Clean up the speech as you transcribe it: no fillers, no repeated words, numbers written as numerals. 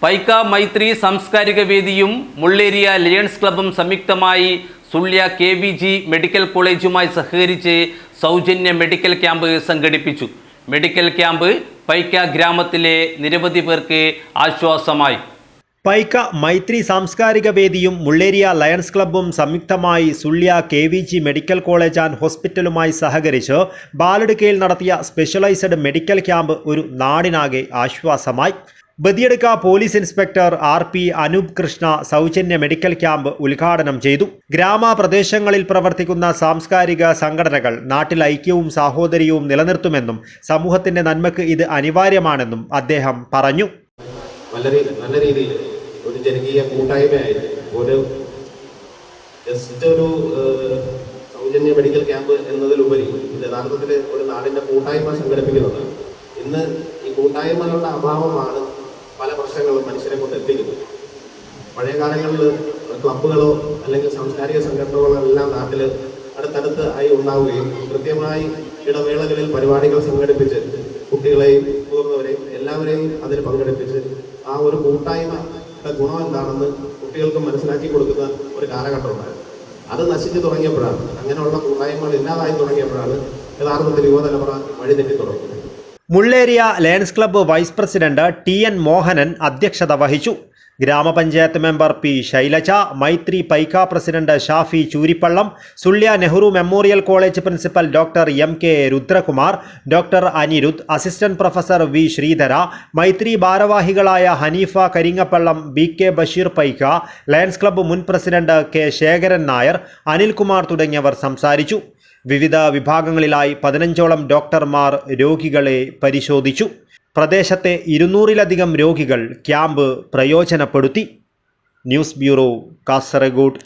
പൈക്ക മൈത്രി സാംസ്കാരിക വേദിയും മുള്ളേരിയ ലയൺസ് ക്ലബ്ബും സംയുക്തമായി സുള്യ KVG മെഡിക്കൽ കോളേജുമായി സഹകരിച്ച് സൗജന്യ മെഡിക്കൽ ക്യാമ്പ് സംഘടിപ്പിച്ചു. മെഡിക്കൽ ക്യാമ്പ് പൈക്ക ഗ്രാമത്തിലെ നിരവധി പേർക്ക് ആശ്വാസമായി. പൈക്ക മൈത്രി സാംസ്കാരിക വേദിയും മുള്ളേരിയ ലയൺസ് ക്ലബ്ബും സംയുക്തമായി Sullia KVG medical college and ഹോസ്പിറ്റലുമായി സഹകരിച്ച് ബാലടുക്കയിൽ നടത്തിയ സ്പെഷ്യലൈസ്ഡ് മെഡിക്കൽ ക്യാമ്പ് ഒരു നാടിനാകെ ആശ്വാസമായി. Badiyadka police inspector RP Anoop Krishna സൗജന്യ മെഡിക്കൽ ക്യാമ്പ് ഉദ്ഘാടനം ചെയ്തു. ഗ്രാമപ്രദേശങ്ങളിൽ പ്രവർത്തിക്കുന്ന സാംസ്കാരിക സംഘടനകൾ നാട്ടിൽ ഐക്യവും സാഹോദര്യവും നിലനിർത്തുമെന്നും സമൂഹത്തിന്റെ നന്മയ്ക്ക് ഇത് അനിവാര്യമാണെന്നും അദ്ദേഹം പറഞ്ഞു. നല്ല രീതിയിൽ ഒരു ജനകീയ കൂട്ടായ്മയായിരുന്നു ഒരു സൗജന്യ മെഡിക്കൽ ക്യാമ്പ് എന്നതിലുപരി യഥാർത്ഥത്തിൽ ഒരു നാടിൻ്റെ കൂട്ടായ്മ സംഘടിപ്പിക്കുന്നത്. ഇന്ന് ഈ കൂട്ടായ്മകളുടെ അഭാവമാണ് പല പ്രശ്നങ്ങളും മനുഷ്യരെ കൊണ്ട് എത്തിക്കുന്നത്. പഴയ കാലങ്ങളിൽ ക്ലബ്ബുകളോ അല്ലെങ്കിൽ സാംസ്കാരിക സംഘടനകളോ എല്ലാം നാട്ടിൽ അടുത്തടുത്ത് ആയി ഉണ്ടാവുകയും കൃത്യമായി ഇടവേളകളിൽ പരിപാടികൾ സംഘടിപ്പിച്ച് കുട്ടികളെയും മുതിർന്നവരെയും എല്ലാവരെയും അതിൽ പങ്കെടുപ്പിച്ച് ആ ഒരു കൂട്ടായ്മയുടെ ഗുണം എന്താണെന്ന് കുട്ടികൾക്ക് മനസ്സിലാക്കി കൊടുക്കുന്ന ഒരു കാലഘട്ടമുണ്ടായിരുന്നു. അത് നശിച്ചു തുടങ്ങിയപ്പോഴാണ്, അങ്ങനെയുള്ള കൂട്ടായ്മകൾ ഇല്ലാതായി തുടങ്ങിയപ്പോഴാണ് യഥാർത്ഥത്തിൽ യുവതലമുറ വഴിതെറ്റി തുടങ്ങുന്നത്. Mulleriya lions club vice president TN Mohanan അധ്യക്ഷത വഹിച്ചു. ഗ്രാമപഞ്ചായത്ത് member P Shailaja, Maitri Paika president Shafi Choorippallam, Sullia Nehru memorial college principal doctor MK Rudrakumar, doctor Aniruddh, assistant professor V Sreedhara, Maitri ഭാരവാഹികളായ Haneefa Karingappallam, BK Basheer Paika, lions club മുൻ പ്രസിഡന്റ് K ശേഖരൻ നായർ, അനിൽകുമാർ തുടങ്ങിയവർ സംസാരിച്ചു. വിവിധ വിഭാഗങ്ങളിലായി 15ഓളം ഡോക്ടർമാർ രോഗികളെ പരിശോധിച്ചു. പ്രദേശത്തെ 200-ലധികം രോഗികൾ ക്യാമ്പ് പ്രയോജനപ്പെടുത്തി. News bureau, Kasaragod.